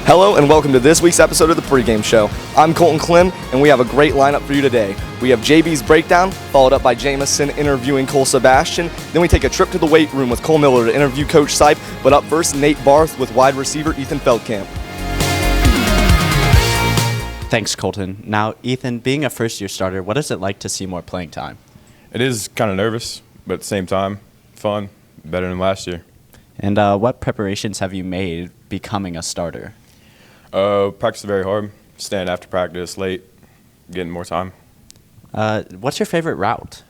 Hello and welcome to this week's episode of the Pregame Show. I'm Colton Klim and we have a great lineup for you today. We have JB's breakdown, followed up by Jameson interviewing Cole Sebastian. Then we take a trip to the weight room with Cole Moeller to interview Coach Sipe. But up first, Nate Barth with wide receiver Ethan Fel Camp. Thanks, Colton. Now, Ethan, being a first-year starter, what is it like to see more playing time? It is kind of nervous, but at the same time, fun, better than last year. And what preparations have you made becoming a starter? Practice very hard, staying after practice late, getting more time. What's your favorite route?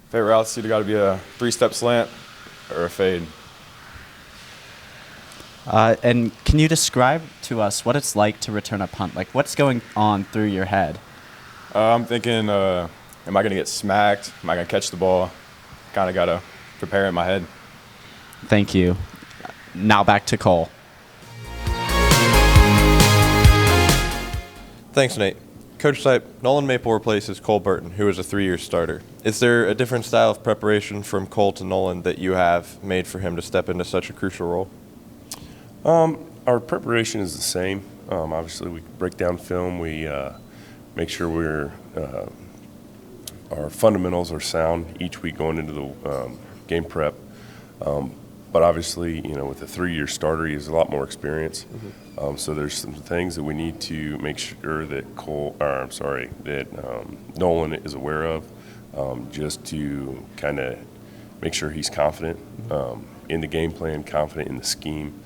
Favorite route's either got to be a 3-step slant or a fade. And can you describe to us what it's like to return a punt? Like, what's going on through your head? I'm thinking, am I going to get smacked? Am I going to catch the ball? Kind of got to prepare in my head. Thank you. Now back to Cole. Thanks, Nate. Coach Sipe, Nolan Maple replaces Cole Burton, who is a 3-year starter. Is there a different style of preparation from Cole to Nolan that you have made for him to step into such a crucial role? Our preparation is the same. Obviously, we break down film. We make sure our fundamentals are sound each week going into the game prep. But obviously, with a 3-year starter, he has a lot more experience. So there's some things that we need to make sure that Nolan is aware of, just to kind of make sure he's confident in the game plan, confident in the scheme.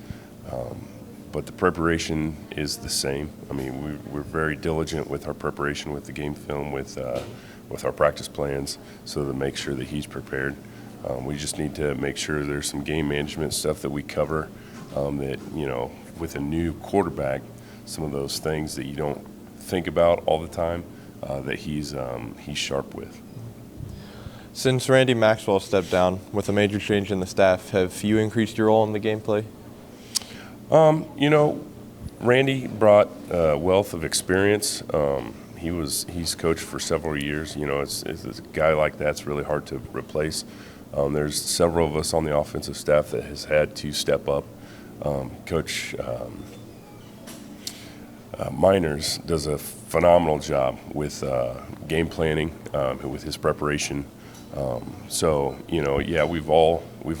But the preparation is the same. I mean, we're very diligent with our preparation with the game film, with our practice plans, so to make sure that he's prepared. We just need to make sure there's some game management stuff that we cover that, with a new quarterback, some of those things that you don't think about all the time, that he's sharp with. Since Randy Maxwell stepped down with a major change in the staff, have you increased your role in the gameplay? Randy brought a wealth of experience. He's coached for several years. It's a guy like that's really hard to replace. There's several of us on the offensive staff that has had to step up. Coach Miners does a phenomenal job with game planning, with his preparation. We've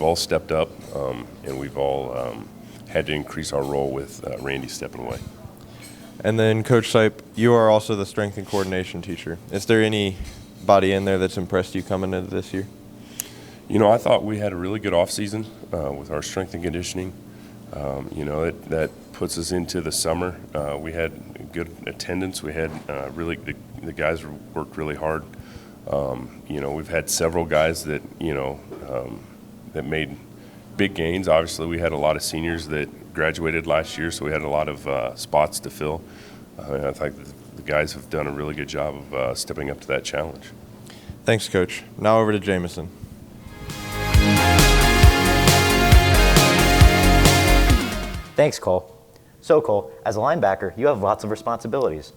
all stepped up, and we've all had to increase our role with Randy stepping away. And then, Coach Sipe, you are also the strength and coordination teacher. Is there anybody in there that's impressed you coming into this year? I thought we had a really good offseason with our strength and conditioning. That puts us into the summer. We had good attendance. We had the guys worked really hard. We've had several guys that, that made big gains. Obviously, we had a lot of seniors that graduated last year, so we had a lot of spots to fill. I think the guys have done a really good job of stepping up to that challenge. Thanks, Coach. Now over to Jameson. Thanks, Cole. So, Cole, as a linebacker, you have lots of responsibilities.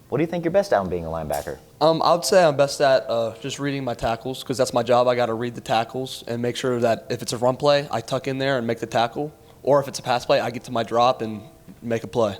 What do you think you're best at in being a linebacker? I would say I'm best at just reading my tackles, because that's my job. I got to read the tackles and make sure that if it's a run play, I tuck in there and make the tackle, or if it's a pass play, I get to my drop and make a play.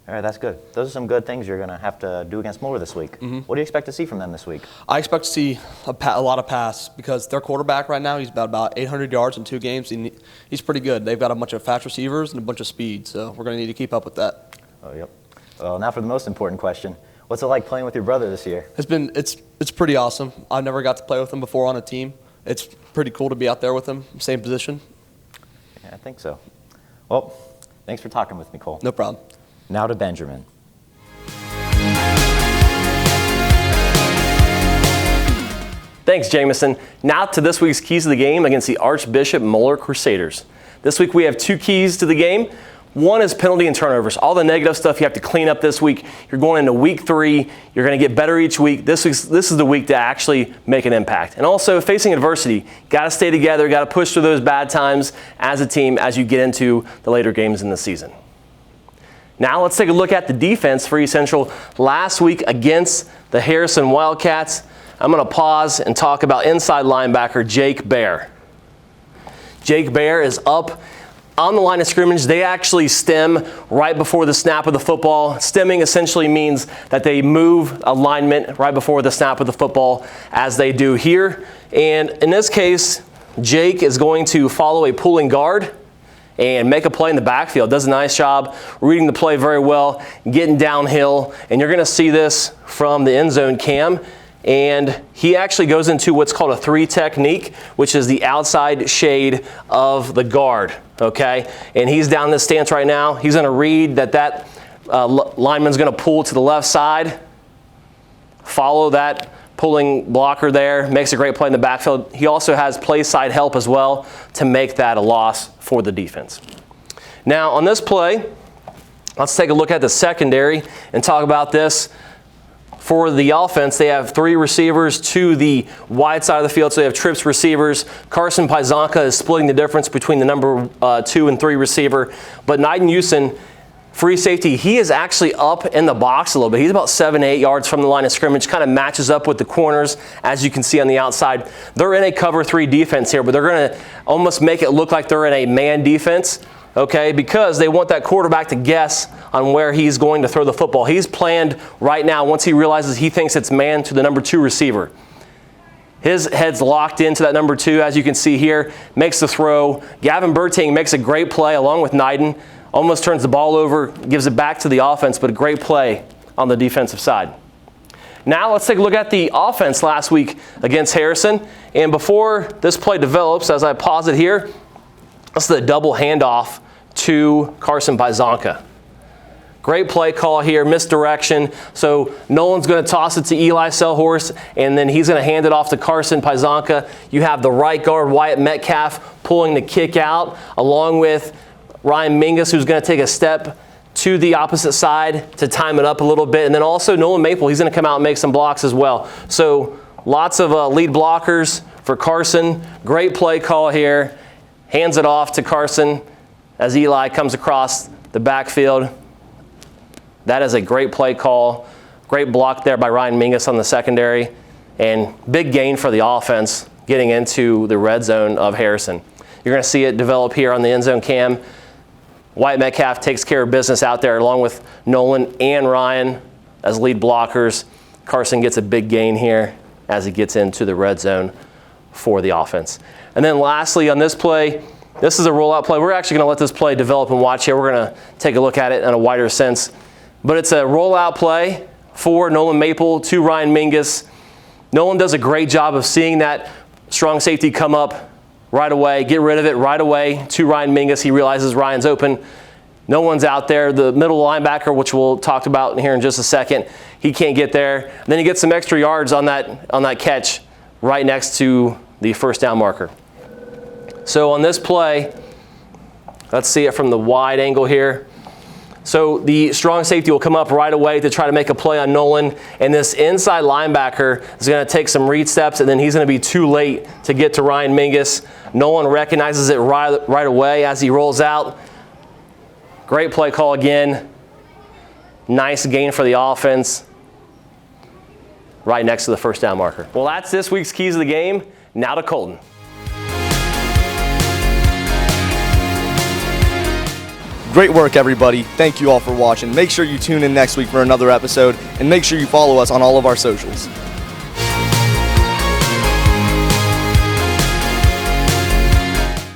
All right, that's good. Those are some good things you're going to have to do against Moeller this week. Mm-hmm. What do you expect to see from them this week? I expect to see a lot of pass, because their quarterback right now, he's about 800 yards in 2 games. And he's pretty good. They've got a bunch of fast receivers and a bunch of speed, so we're going to need to keep up with that. Oh, yep. Well, now for the most important question. What's it like playing with your brother this year? It's pretty awesome. I've never got to play with him before on a team. It's pretty cool to be out there with him, same position. Yeah, I think so. Well, thanks for talking with me, Cole. No problem. Now to Benjamin. Thanks, Jameson. Now to this week's keys to the game against the Archbishop Moeller Crusaders. This week we have 2 keys to the game. One is penalty and turnovers. All the negative stuff you have to clean up this week. You're going into week 3. You're going to get better each week. This is the week to actually make an impact. And also facing adversity. Got to stay together. Got to push through those bad times as a team as you get into the later games in the season. Now let's take a look at the defense for East Central last week against the Harrison Wildcats. I'm going to pause and talk about inside linebacker Jake Bear. Jake Bear is up on the line of scrimmage, they actually stem right before the snap of the football. Stemming essentially means that they move alignment right before the snap of the football, as they do here. And in this case, Jake is going to follow a pulling guard and make a play in the backfield. Does a nice job reading the play very well, getting downhill, and you're going to see this from the end zone cam. And he actually goes into what's called a 3 technique, which is the outside shade of the guard, okay? And he's down in this stance right now. He's going to read that lineman's going to pull to the left side, follow that pulling blocker there, makes a great play in the backfield. He also has play side help as well to make that a loss for the defense. Now on this play, let's take a look at the secondary and talk about this. For the offense, they have 3 receivers to the wide side of the field, so they have trips receivers. Carson Paisanka is splitting the difference between the number 2 and 3 receiver. But Naiden Houston, free safety, he is actually up in the box a little bit. He's about 7 to 8 yards from the line of scrimmage, kind of matches up with the corners, as you can see on the outside. They're in a cover 3 defense here, but they're going to almost make it look like they're in a man defense, okay, because they want that quarterback to guess on where he's going to throw the football. He's planned right now, once he realizes he thinks it's man, to the number 2 receiver. His head's locked into that number 2, as you can see here, makes the throw. Gavin Berting makes a great play along with Naiden. Almost turns the ball over, gives it back to the offense, but a great play on the defensive side. Now let's take a look at the offense last week against Harrison. And before this play develops, as I pause it here, this is the double handoff to Carson Paisanka. Great play call here, misdirection. So Nolan's going to toss it to Eli Selhorst, and then he's going to hand it off to Carson Paisanka. You have the right guard, Wyatt Metcalf, pulling the kick out, along with Ryan Mingus, who's going to take a step to the opposite side to time it up a little bit. And then also Nolan Maple, he's going to come out and make some blocks as well. So lots of lead blockers for Carson. Great play call here. Hands it off to Carson as Eli comes across the backfield. That is a great play call. Great block there by Ryan Mingus on the secondary. And big gain for the offense getting into the red zone of Harrison. You're going to see it develop here on the end zone cam. Wyatt Metcalf takes care of business out there along with Nolan and Ryan as lead blockers. Carson gets a big gain here as he gets into the red zone for the offense. And then lastly on this play, this is a rollout play. We're actually going to let this play develop and watch here. We're going to take a look at it in a wider sense. But it's a rollout play for Nolan Maple to Ryan Mingus. Nolan does a great job of seeing that strong safety come up right away, get rid of it right away to Ryan Mingus. He realizes Ryan's open. No one's out there. The middle linebacker, which we'll talk about here in just a second, he can't get there. And then he gets some extra yards on that catch right next to the first down marker. So on this play, let's see it from the wide angle here. So the strong safety will come up right away to try to make a play on Nolan, and this inside linebacker is going to take some read steps, and then he's going to be too late to get to Ryan Mingus. Nolan recognizes it right away as he rolls out. Great play call again. Nice gain for the offense right next to the first down marker. Well, that's this week's Keys of the Game. Now to Colton. Great work, everybody. Thank you all for watching. Make sure you tune in next week for another episode, and make sure you follow us on all of our socials.